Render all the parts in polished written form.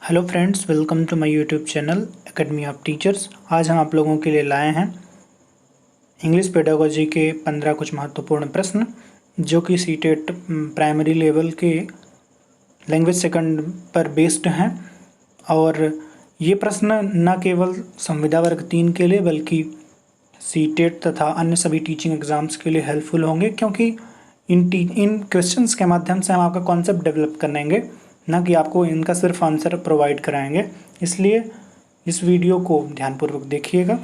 Hello friends, welcome to my YouTube channel academy of teachers. आज हम आप लोगों के लिए लाए हैं इंग्लिश पेडागोजी के 15 कुछ महत्वपूर्ण प्रश्न जो कि सीटेट प्राइमरी लेवल के लैंग्वेज सेकंड पर बेस्ड हैं। और ये प्रश्न न केवल संविदा वर्ग 3 के लिए बल्कि सीटेट तथा अन्य सभी टीचिंग एग्ज़ाम्स के लिए हेल्पफुल होंगे, क्योंकि इन क्वेश्चंस के माध्यम से हम आपका कॉन्सेप्ट डेवलप करेंगे, ना कि आपको इनका सिर्फ आंसर प्रोवाइड कराएंगे। इसलिए इस वीडियो को ध्यानपूर्वक देखिएगा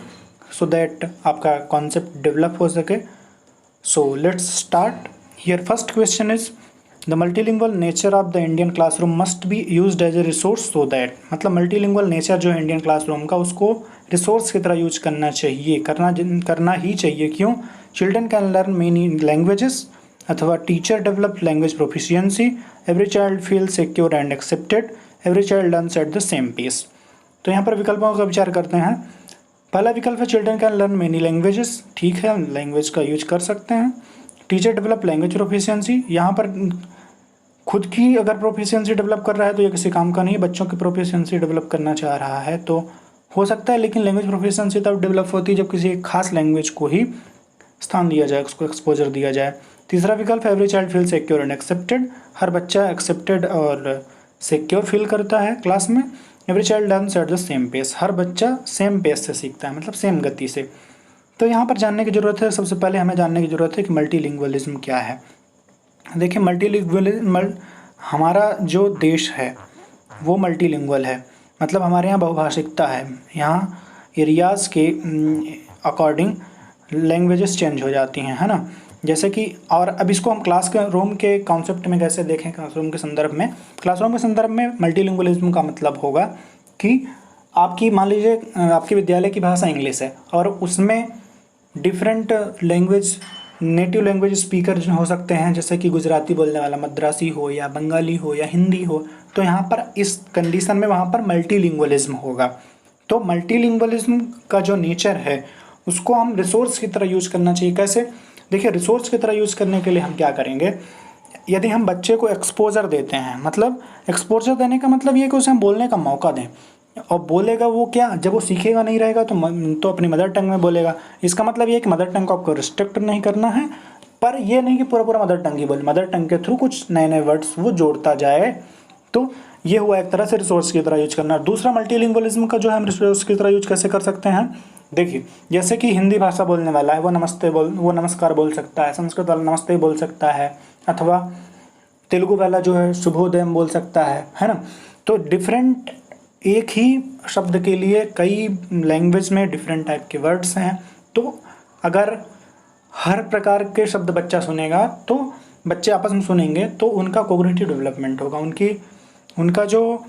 सो दैट आपका कॉन्सेप्ट डेवलप हो सके। So let's start. Here first question is the multilingual nature of the Indian classroom must be used as a resource so that. मतलब मल्टीलिंगुअल नेचर जो है इंडियन क्लासरूम का, उसको रिसोर्स की तरह यूज करना चाहिए, करना ही चाहिए। क्यों? Children can learn many languages अथवा teacher develop language proficiency, every child feel secure and accepted, every child learns at the same pace. तो यहाँ पर विकल्पों का विचार करते हैं। पहला विकल्प है children can learn many languages. ठीक है, हम लैंग्वेज का यूज कर सकते हैं। टीचर डेवलप लैंग्वेज प्रोफिशिएंसी, यहाँ पर खुद की अगर प्रोफिशिएंसी डेवलप कर रहा है तो ये किसी काम का नहीं। बच्चों की प्रोफिशिएंसी डेवलप करना चाह रहा है तो हो सकता है, लेकिन लैंग्वेज प्रोफिशिएंसी तब डेवलप होती है जब किसी एक खास लैंग्वेज को ही स्थान दिया जाए, उसको एक्सपोजर दिया जाए। तीसरा विकल्प every child feel secure and accepted, हर बच्चा एक्सेप्टेड और सिक्योर फील करता है क्लास में। Every child learns at the same pace, हर बच्चा सेम पेस से सीखता है, मतलब सेम गति से। तो यहाँ पर जानने की ज़रूरत है, सबसे पहले हमें जानने की ज़रूरत है कि मल्टीलिंगुअलिज्म क्या है। देखिए, मल्टीलिंगुअलिज्म, हमारा जो देश है वो मल्टीलिंगुअल है, मतलब हमारे यहाँ बहुभाषिकता है। यहाँ एरियाज़ के अकॉर्डिंग लैंग्वेजेस चेंज हो जाती हैं, है ना। जैसे कि, और अब इसको हम क्लास के रूम के कॉन्सेप्ट में कैसे देखें, क्लासरूम के संदर्भ में। क्लासरूम के संदर्भ में मल्टीलिंगुअलिज्म का मतलब होगा कि आपकी, मान लीजिए आपकी विद्यालय की भाषा इंग्लिश है और उसमें different language, native language speaker हो सकते हैं, जैसे कि गुजराती बोलने वाला मद्रासी हो या बंगाली हो या हिंदी हो। तो यहाँ पर इस कंडीशन में वहाँ पर मल्टीलिंगुअलिज्म होगा। तो मल्टीलिंगुअलिज्म का जो नेचर है उसको हम रिसोर्स की तरह यूज करना चाहिए। कैसे? देखिए, रिसोर्स की तरह यूज़ करने के लिए हम क्या करेंगे, यदि हम बच्चे को एक्सपोजर देते हैं, मतलब एक्सपोजर देने का मतलब ये कि उसे हम बोलने का मौका दें। और बोलेगा वो क्या, जब वो सीखेगा नहीं रहेगा तो अपनी मदर टंग में बोलेगा। इसका मतलब ये है कि मदर टंग को आपको रिस्ट्रिक्ट नहीं करना है, पर ये नहीं कि पूरा पूरा मदर टंग ही बोले, मदर टंग के थ्रू कुछ नए नए वर्ड्स वो जोड़ता जाए। तो ये हुआ एक तरह से रिसोर्स की तरह यूज करना। दूसरा, मल्टीलिंगुअलिज्म का जो है हम रिसोर्स की तरह यूज कैसे कर सकते हैं। देखिए, जैसे कि हिंदी भाषा बोलने वाला है वो नमस्कार बोल सकता है, संस्कृत वाला नमस्ते बोल सकता है, अथवा तेलुगु वाला जो है शुभोदयम बोल सकता है ना। तो डिफरेंट, एक ही शब्द के लिए कई लैंग्वेज में डिफरेंट टाइप के वर्ड्स हैं। तो अगर हर प्रकार के शब्द बच्चा सुनेगा तो बच्चे आपस में सुनेंगे तो उनका कोग्निटिव डेवलपमेंट होगा, उनका जो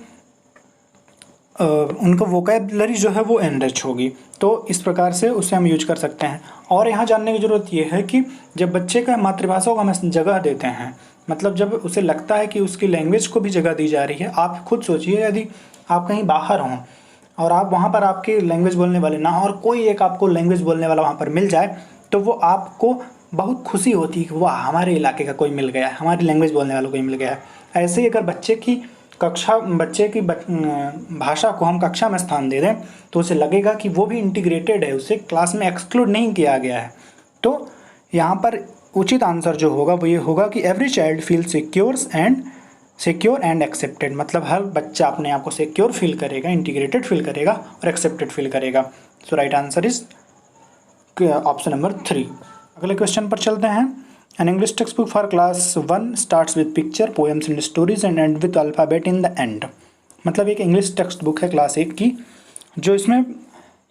उनका वोकैबुलरी जो है वो एनरिच होगी। तो इस प्रकार से उसे हम यूज कर सकते हैं। और यहाँ जानने की ज़रूरत ये है कि जब बच्चे का मातृभाषा को हम जगह देते हैं, मतलब जब उसे लगता है कि उसकी लैंग्वेज को भी जगह दी जा रही है। आप खुद सोचिए, यदि आप कहीं बाहर हों और आप वहाँ पर आपके लैंग्वेज बोलने वाले ना हो और कोई एक आपको लैंग्वेज बोलने वाला वहाँ पर मिल जाए, तो वो आपको बहुत खुशी होती है कि वाह, हमारे इलाके का कोई मिल गया है, हमारी लैंग्वेज बोलने वाला कोई मिल गया है। ऐसे ही अगर बच्चे की भाषा को हम कक्षा में स्थान दे दें तो उसे लगेगा कि वो भी इंटीग्रेटेड है, उसे क्लास में एक्सक्लूड नहीं किया गया है। तो यहाँ पर उचित आंसर जो होगा वो ये होगा कि every child feel secure and accepted, मतलब हर बच्चा अपने आप को सिक्योर फील करेगा, इंटीग्रेटेड फील करेगा और एक्सेप्टेड फील करेगा। So right answer is option number 3। अगले क्वेश्चन पर चलते हैं। An English textbook for class 1 starts with picture, poems and stories and end with alphabet in the end। मतलब एक इंग्लिश टेक्स्ट बुक है क्लास 1 की, जो इसमें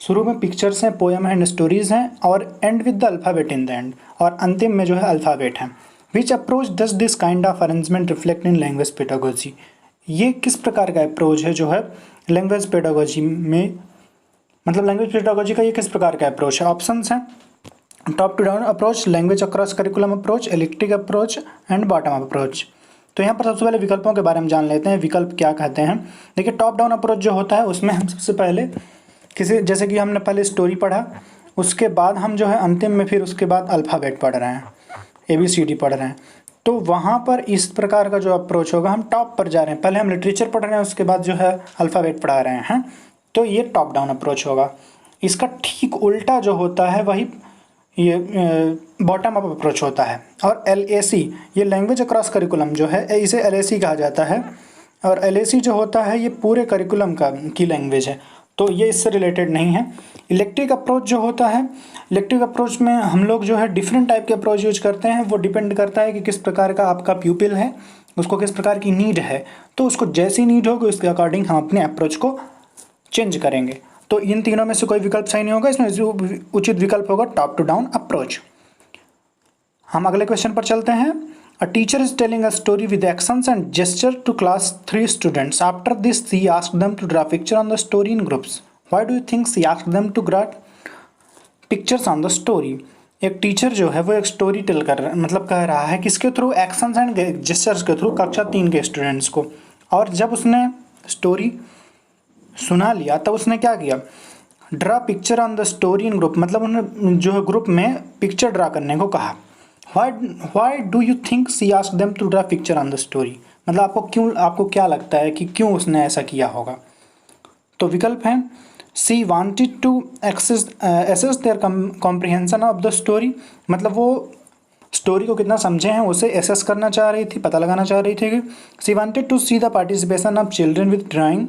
शुरू में पिक्चर्स हैं, पोएम एंड स्टोरीज हैं और end with the alphabet in the end, और अंतिम में जो है अल्फ़ाबेट है। Which approach does this kind of arrangement reflect in language pedagogy. ये किस प्रकार का अप्रोच है जो है लैंग्वेज पेडागोजी में, मतलब लैंग्वेज पेडागोजी का ये किस प्रकार का अप्रोच है। ऑप्शंस हैं top to down approach, language across curriculum approach, elliptic approach and bottom up approach. तो यहाँ पर सबसे पहले विकल्पों के बारे में जान लेते हैं, विकल्प क्या कहते हैं। देखिए, टॉप डाउन अप्रोच जो होता है उसमें हम सबसे पहले जैसे कि हमने पहले स्टोरी पढ़ा, उसके बाद हम जो है अंतिम में फिर उसके बाद अल्फ़ाबेट पढ़ रहे हैं, ABCD पढ़ रहे हैं। तो वहाँ पर इस प्रकार का जो अप्रोच होगा, हम टॉप पर जा रहे हैं, पहले हम लिटरेचर पढ़ रहे हैं, उसके बाद जो है अल्फ़ाबेट पढ़ा रहे हैं, तो ये टॉप डाउन अप्रोच होगा। इसका ठीक उल्टा जो होता है वही ये बॉटम अप अप्रोच होता है। और LAC ये लैंग्वेज अक्रॉस करिकुलम जो है, इसे LAC कहा जाता है। और LAC जो होता है ये पूरे करिकुलम की लैंग्वेज है, तो ये इससे रिलेटेड नहीं है। इलेक्ट्रिक अप्रोच जो होता है, इलेक्ट्रिक अप्रोच में हम लोग जो है डिफरेंट टाइप के अप्रोच यूज करते हैं। वो डिपेंड करता है कि किस प्रकार का आपका प्यूपिल है, उसको किस प्रकार की नीड है, तो उसको जैसी नीड होगी उसके अकॉर्डिंग हम अपने अप्रोच को चेंज करेंगे। तो इन तीनों में से कोई विकल्प सही नहीं होगा, इसमें जो उचित विकल्प होगा टॉप टू डाउन अप्रोच। हम अगले क्वेश्चन पर चलते हैं। A teacher is telling a story with actions and gesture to class 3 students. After this, she asked them to draw picture on the story in groups. Why do you think she asked them to draw pictures on the story? एक teacher जो है वो एक story tell कर रहा है, मतलब कह रहा है किसके थ्रू, एक्शंस एंड जेस्चर्स के थ्रू कक्षा 3 के स्टूडेंट्स को। और जब उसने स्टोरी सुना लिया तब उसने क्या किया, draw picture on the story in group, मतलब उन्होंने जो है ग्रुप में पिक्चर ड्रा करने को कहा। Why do you think she asked them to draw picture on the story? मतलब आपको क्या लगता है कि क्यों उसने ऐसा किया होगा? तो विकल्प है she wanted to assess their comprehension of the story, मतलब वो स्टोरी को कितना समझे हैं उसे एसेस करना चाह रही थी, पता लगाना चाह रही थी कि she wanted to see the participation of children with drawing,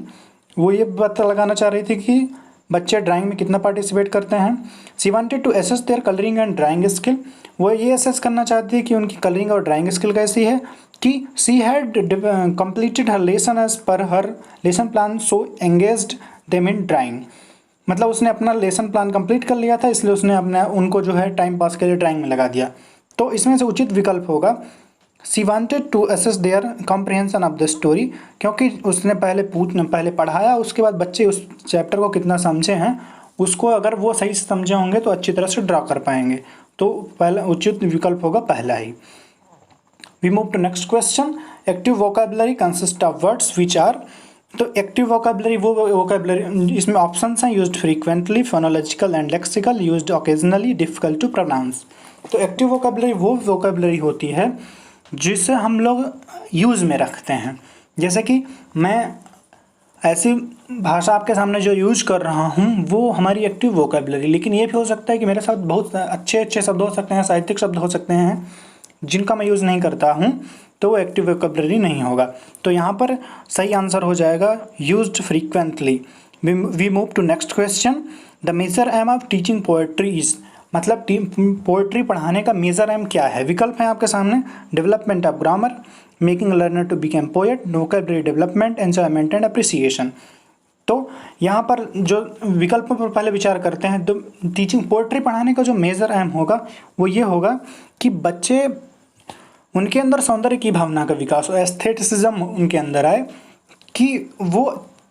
वो ये पता लगाना चाह रही थी कि बच्चे ड्राइंग में कितना पार्टिसिपेट करते हैं। She wanted to assess their colouring and drawing skill, वो ये एसेस करना चाहती है कि उनकी कलरिंग और ड्राइंग स्किल कैसी है। कि she had completed her lesson as per her lesson plan so engaged them in drawing, मतलब उसने अपना लेसन प्लान कंप्लीट कर लिया था, इसलिए उसने उनको जो है टाइम पास के लिए ड्राइंग में लगा दिया। तो इसमें से उचित विकल्प होगा she wanted to assess their comprehension of the story, क्योंकि उसने पहले पढ़ाया, उसके बाद बच्चे उस चैप्टर को कितना समझे हैं उसको अगर वो सही से समझे होंगे तो अच्छी तरह से ड्रा कर पाएंगे। तो पहला उचित विकल्प होगा पहला ही। We move to next question. Active vocabulary consist of words which are, तो एक्टिव वोकैबुलरी वो वोकैबुलरी, इसमें ऑप्शंस हैं used frequently, phonological and lexical, used occasionally, difficult to pronounce. तो एक्टिव वोकैबुलरी वो वोकैबुलरी होती है जिसे हम लोग यूज़ में रखते हैं। जैसे कि मैं ऐसी भाषा आपके सामने जो यूज कर रहा हूँ वो हमारी एक्टिव वोकैबुलरी, लेकिन ये भी हो सकता है कि मेरे साथ बहुत अच्छे शब्द हो सकते हैं, साहित्यिक शब्द हो सकते हैं जिनका मैं यूज़ नहीं करता हूँ, तो वो एक्टिव वोकैबुलरी नहीं होगा। तो यहाँ पर सही आंसर हो जाएगा used frequently. We move to next question. The major aim of teaching poetry is, मतलब पोएट्री पढ़ाने का मेजर एम क्या है। विकल्प है आपके सामने, development of grammar, making learner to become poet, vocabulary development, enjoyment and appreciation. तो यहाँ पर जो विकल्पों पर पहले विचार करते हैं, तो टीचिंग पोएट्री पढ़ाने का जो मेजर एम होगा वो ये होगा कि बच्चे, उनके अंदर सौंदर्य की भावना का विकास हो, एस्थेटिसिज्म उनके अंदर आए, कि वो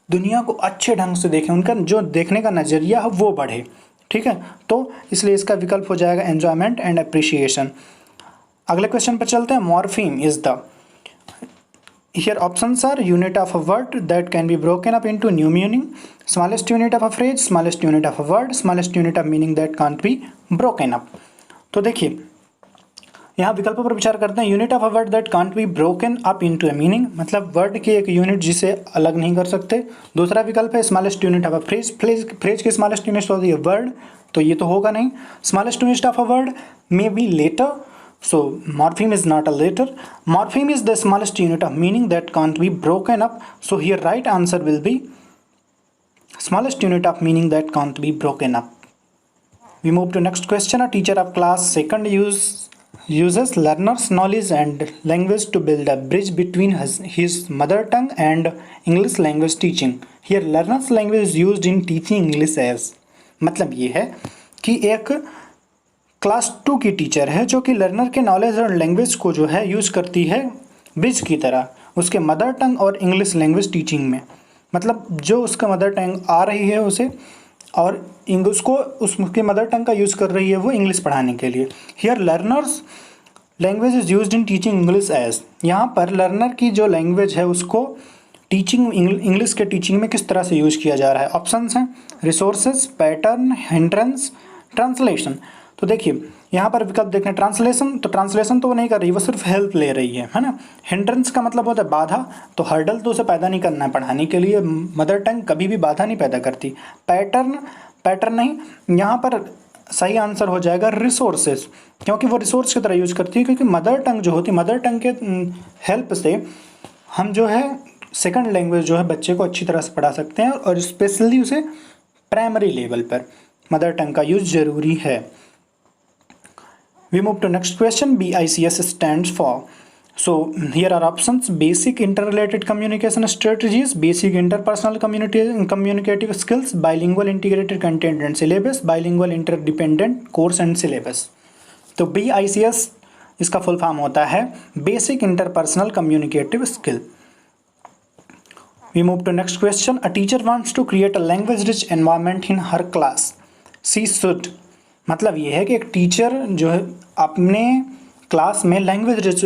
दुनिया को अच्छे ढंग से देखें, उनका जो देखने का नज़रिया है वो बढ़े। ठीक है, तो इसलिए इसका विकल्प हो जाएगा एन्जॉयमेंट एंड अप्रिशिएशन। अगले क्वेश्चन पर चलते हैं। Morpheme is the, here options are unit of a word that can be broken up into new meaning, smallest unit of a phrase, smallest unit of a word, smallest unit of meaning that can't be broken up। तो देखिए यहाँ विकल्पों पर विचार करते हैं। Unit of a word that can't be broken up into a meaning, मतलब word की एक यूनिट जिसे अलग नहीं कर सकते। दूसरा विकल्प है smallest unit of a phrase, phrase की स्मॉलेस्ट यूनिट होती है वर्ड, तो ये तो होगा नहीं। Smallest unit of a word may be letter, so morpheme is not a letter. Morpheme is the smallest unit of meaning that can't be broken up, so here right answer will be smallest unit of meaning that can't be broken up. We move to next question. A teacher of class 2nd uses learners knowledge and language to build a bridge between his mother tongue and English language teaching. Here learners language is used in teaching English as, मतलब ये है कि एक class 2 की teacher है जो कि learner के नॉलेज और लैंग्वेज को जो है यूज़ करती है ब्रिज की तरह उसके मदर टंग और इंग्लिश लैंग्वेज टीचिंग में, मतलब जो उसका मदर टंग आ रही है उसे और उसको उसके मदर टंग का यूज़ कर रही है वो इंग्लिश पढ़ाने के लिए। Here learners language is used in teaching English as, यहाँ पर लर्नर की जो लैंग्वेज है उसको टीचिंग इंग्लिश के टीचिंग में किस तरह से यूज़ किया जा रहा है। ऑप्शंस हैं रिसोर्सेज, पैटर्न, हिंड्रेंस, ट्रांसलेशन। तो देखिए यहाँ पर विकल्प देखें ट्रांसलेशन, तो ट्रांसलेशन तो वो नहीं कर रही, वो सिर्फ हेल्प ले रही है ना। हिंड्रेंस का मतलब होता है बाधा, तो हर्डल तो उसे पैदा नहीं करना है पढ़ाने के लिए, मदर टंग कभी भी बाधा नहीं पैदा करती। पैटर्न नहीं, यहाँ पर सही आंसर हो जाएगा रिसोर्सेज, क्योंकि वो रिसोर्स की तरह यूज करती है, क्योंकि मदर टंग जो होती है, मदर टंग के हेल्प से हम जो है सेकंड लैंग्वेज जो है बच्चे को अच्छी तरह से पढ़ा सकते हैं, और स्पेशली उसे प्राइमरी लेवल पर मदर टंग का यूज जरूरी है। We move to next question. BICS stands for. So here are options: basic interrelated communication strategies, basic interpersonal communicative skills, bilingual integrated content and syllabus, bilingual interdependent course and syllabus. तो BICS इसका full form होता है basic interpersonal communicative skill. We move to next question. A teacher wants to create a language rich environment in her class. She should, मतलब ये है कि एक teacher जो है अपने क्लास में लैंग्वेज रिच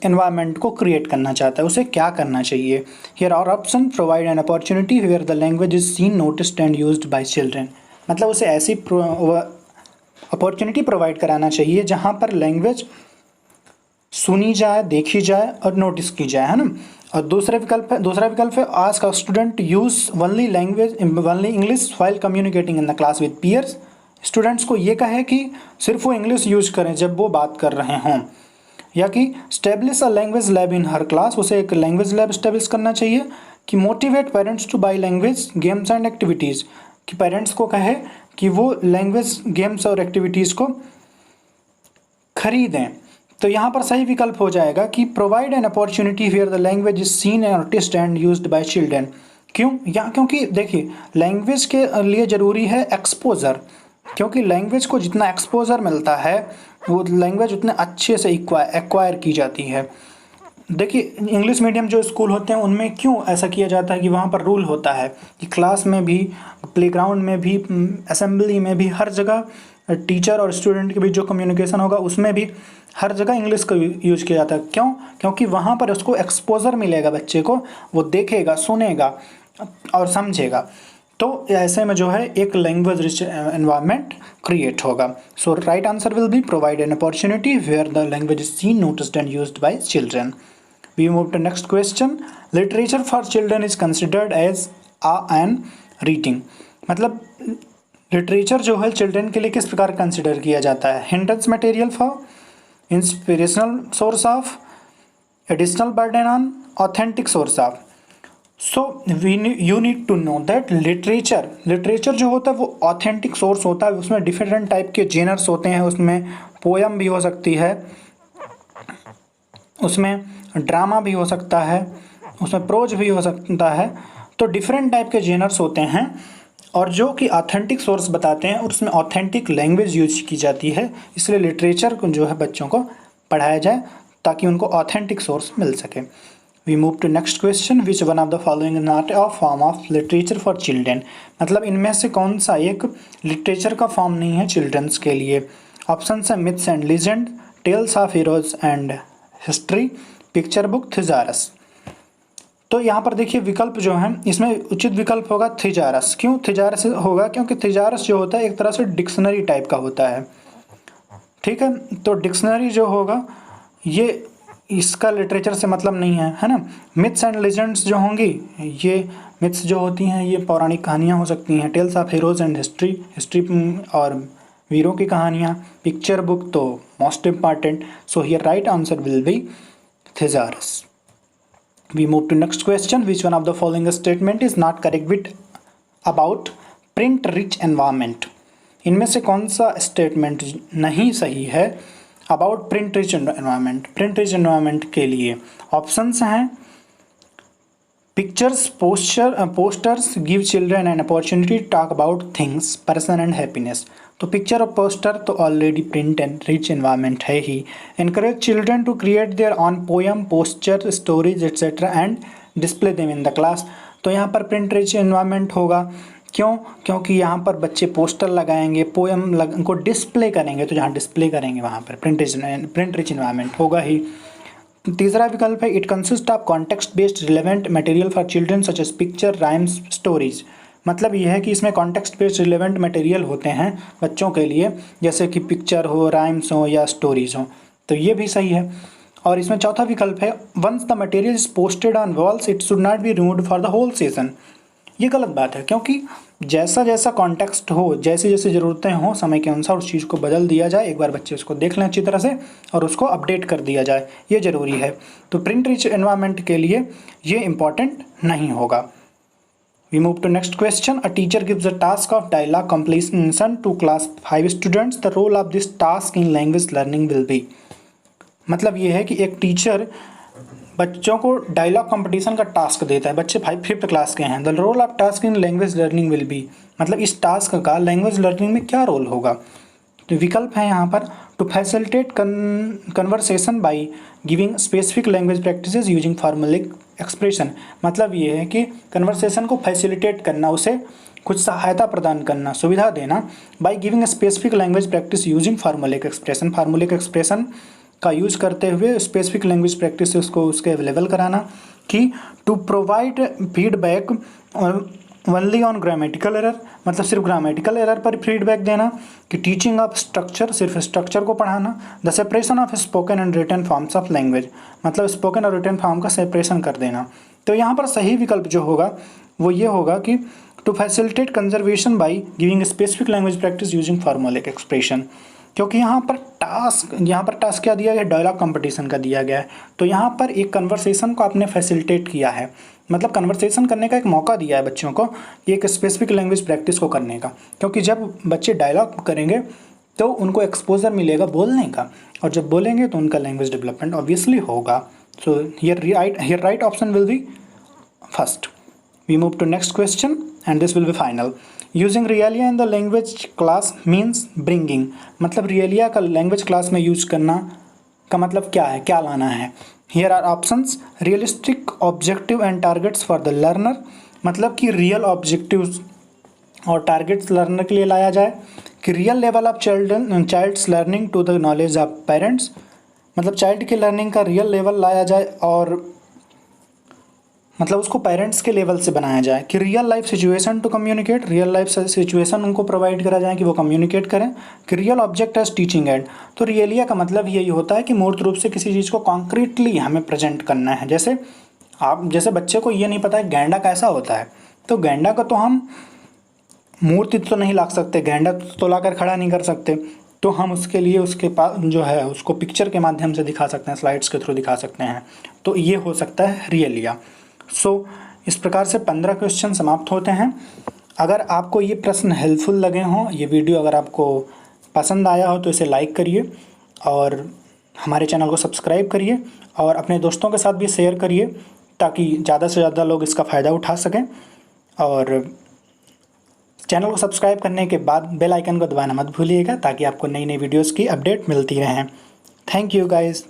एनवायरनमेंट को क्रिएट करना चाहता है, उसे क्या करना चाहिए। Here are option: provide an opportunity where the language is seen, noticed and used by children, मतलब उसे ऐसी अपॉर्चुनिटी प्रोवाइड कराना चाहिए जहाँ पर लैंग्वेज सुनी जाए, देखी जाए और नोटिस की जाए, है ना। और दूसरा विकल्प है ask a student use only English while communicating in the class with peers, students को ये कहे कि सिर्फ वो इंग्लिश यूज करें जब वो बात कर रहे हों। या कि establish a language lab in her class, उसे एक लैंग्वेज लैब स्टेब्लिश करना चाहिए। कि motivate parents to buy language games and activities, कि पेरेंट्स को कहे कि वो लैंग्वेज गेम्स और एक्टिविटीज़ को खरीदें। तो यहाँ पर सही विकल्प हो जाएगा कि provide an opportunity where the language is seen and noticed and used by children. क्यों? क्योंकि देखिए लैंग्वेज के लिए ज़रूरी है एक्सपोजर, क्योंकि लैंग्वेज को जितना एक्सपोजर मिलता है वो लैंग्वेज उतने अच्छे से एक्वायर की जाती है। देखिए इंग्लिश मीडियम जो स्कूल होते हैं उनमें क्यों ऐसा किया जाता है कि वहाँ पर रूल होता है कि क्लास में भी, प्लेग्राउंड में भी, असेंबली में भी, हर जगह टीचर और स्टूडेंट के बीच जो कम्युनिकेशन होगा उसमें भी हर जगह इंग्लिश का यूज किया जाता है। क्यों? क्योंकि वहाँ पर उसको एक्सपोजर मिलेगा, बच्चे को वो देखेगा, सुनेगा और समझेगा। तो ऐसे में जो है एक लैंग्वेज रिच एनवायरनमेंट क्रिएट होगा। So right answer will be provide an opportunity where the language is seen, noticed and used by children. We move to next question. Literature for children is considered as an reading, मतलब literature जो है children के लिए किस प्रकार consider किया जाता है। Hints material for, inspirational source of, additional burden on, authentic source of. So you need to know that literature जो होता है वो ऑथेंटिक सोर्स होता है, उसमें डिफरेंट टाइप के जेनर्स होते हैं, उसमें पोयम भी हो सकती है, उसमें ड्रामा भी हो सकता है, उसमें प्रोज भी हो सकता है। तो डिफरेंट टाइप के जेनर्स होते हैं और जो कि ऑथेंटिक सोर्स बताते हैं और उसमें ऑथेंटिक लैंग्वेज यूज की जाती है। इसलिए लिटरेचर को जो है बच्चों को पढ़ाया जाए ताकि उनको ऑथेंटिक सोर्स मिल सके। We move to next question. Which one of the following is not a form of literature for children, मतलब इनमें से कौन सा एक लिटरेचर का फॉर्म नहीं है चिल्ड्रंस के लिए। ऑप्शन है myths and legend, tales of heroes and history, picture book, thesaurus. तो यहाँ पर देखिए विकल्प जो है इसमें उचित विकल्प होगा थिजारस। क्यों थिजारस होगा? क्योंकि थिजारस जो होता है एक तरह से डिक्शनरी टाइप का होता है, ठीक है। तो डिक्शनरी जो होगा ये इसका लिटरेचर से मतलब नहीं है, है ना। मिथ्स एंड लेजेंड्स जो होंगी, ये मिथ्स जो होती हैं ये पौराणिक कहानियाँ हो सकती हैं। Tales of heroes and history और वीरों की कहानियाँ। पिक्चर बुक तो most important. So here right answer will be thesaurus. We move to next question. Which one of the following statement is not correct with about print rich environment? इनमें से कौन सा statement नहीं सही है about print rich environment? Print rich environment के लिए options हैं pictures, posters give children an opportunity talk about things, person and happiness. तो पिक्चर और पोस्टर तो already print and rich environment है ही। Encourage children to create their own poem, poster, stories etcetera and display them in the class. तो यहाँ पर print rich environment होगा। क्यों? क्योंकि यहाँ पर बच्चे पोस्टर लगाएंगे, पोएम को डिस्प्ले करेंगे, तो जहाँ डिस्प्ले करेंगे वहाँ पर प्रिंट रिच एनवायरनमेंट होगा ही। तीसरा विकल्प है it consist of context based relevant material for children such as picture, rhymes, stories. मतलब ये है कि इसमें कॉन्टेक्स्ट बेस्ड रिलेवेंट मटेरियल होते हैं बच्चों के लिए, जैसे कि पिक्चर हो, राइम्स हो या स्टोरीज हो, तो ये भी सही है। और इसमें चौथा विकल्प है once the material is posted on walls it should not be removed for the whole season. ये गलत बात है, क्योंकि जैसा जैसा कॉन्टेक्स्ट हो, जैसी जैसी ज़रूरतें हों, समय के अनुसार उस चीज़ को बदल दिया जाए। एक बार बच्चे उसको देख लें अच्छी तरह से और उसको अपडेट कर दिया जाए, ये ज़रूरी है। तो प्रिंट रिच एनवायरनमेंट के लिए ये इम्पॉर्टेंट नहीं होगा। We move to next question. A teacher gives a task of dialogue completion to class 5 students. The role of this task in language learning will be। मतलब ये है कि एक टीचर बच्चों को डायलॉग कंपटीशन का टास्क देता है, बच्चे 5th क्लास के हैं। The role of task in language learning will be, मतलब इस टास्क का लैंग्वेज लर्निंग में क्या रोल होगा। तो विकल्प है यहाँ पर to facilitate conversation by giving specific language practices using formulaic expression. मतलब ये है कि कन्वर्सेशन को फैसिलिटेट करना, उसे कुछ सहायता प्रदान करना, सुविधा देना, by giving specific language practice using formulaic expression. Formulaic expression का यूज करते हुए स्पेसिफिक लैंग्वेज प्रैक्टिस उसको उसके अवेलेबल कराना। कि to provide feedback only on grammatical error, मतलब सिर्फ ग्रामेटिकल एरर पर फीडबैक देना। कि टीचिंग ऑफ स्ट्रक्चर, सिर्फ स्ट्रक्चर को पढ़ाना। The separation of spoken and written forms of language, मतलब स्पोकन और रिटन फॉर्म का सेपरेशन कर देना। तो यहाँ पर सही विकल्प जो होगा वो ये होगा कि to facilitate conservation by giving specific language practice using formulaic expression. क्योंकि यहाँ पर टास्क क्या दिया गया, डायलॉग कंपटीशन का दिया गया है। तो यहाँ पर एक कन्वर्सेशन को आपने फैसिलिटेट किया है, मतलब कन्वर्सेशन करने का एक मौका दिया है बच्चों को, एक स्पेसिफिक लैंग्वेज प्रैक्टिस को करने का। क्योंकि जब बच्चे डायलॉग करेंगे तो उनको एक्सपोजर मिलेगा बोलने का, और जब बोलेंगे तो उनका लैंग्वेज डेवलपमेंट ऑब्वियसली होगा। So here right option will be first. We move to next question and this will be final. Using realia in the language class means bringing, मतलब रियलिया का लैंग्वेज क्लास में use करना का मतलब क्या है, क्या लाना है। Here are options realistic objective and targets for the learner, मतलब कि रियल ऑब्जेक्टिव्स और टारगेट्स लर्नर के लिए लाया जाए। कि real level of child's learning to the knowledge of parents, मतलब चाइल्ड की लर्निंग का रियल लेवल लाया जाए और मतलब उसको पेरेंट्स के लेवल से बनाया जाए। कि real life situation to communicate, real life situation उनको प्रोवाइड करा जाए कि वो कम्युनिकेट करें। कि real object as teaching aid, तो रियलिया का मतलब यही होता है कि मूर्त रूप से किसी चीज़ को कॉन्क्रीटली हमें प्रेजेंट करना है। जैसे बच्चे को ये नहीं पता है गैंडा कैसा होता है, तो गैंडा का तो हम मूर्ति तो नहीं ला सकते, गैंडा तो लाकर खड़ा नहीं कर सकते, तो हम उसके लिए उसके पास जो है उसको पिक्चर के माध्यम से दिखा सकते हैं, स्लाइड्स के थ्रू दिखा सकते हैं। तो ये हो सकता है रियलिया। इस प्रकार से 15 क्वेश्चन समाप्त होते हैं। अगर आपको ये प्रश्न हेल्पफुल लगे हों, ये वीडियो अगर आपको पसंद आया हो तो इसे लाइक करिए और हमारे चैनल को सब्सक्राइब करिए और अपने दोस्तों के साथ भी शेयर करिए ताकि ज़्यादा से ज़्यादा लोग इसका फ़ायदा उठा सकें। और चैनल को सब्सक्राइब करने के बाद बेल आइकन को दबाना मत भूलिएगा ताकि आपको नई नई वीडियोज़ की अपडेट मिलती रहें। Thank you guys.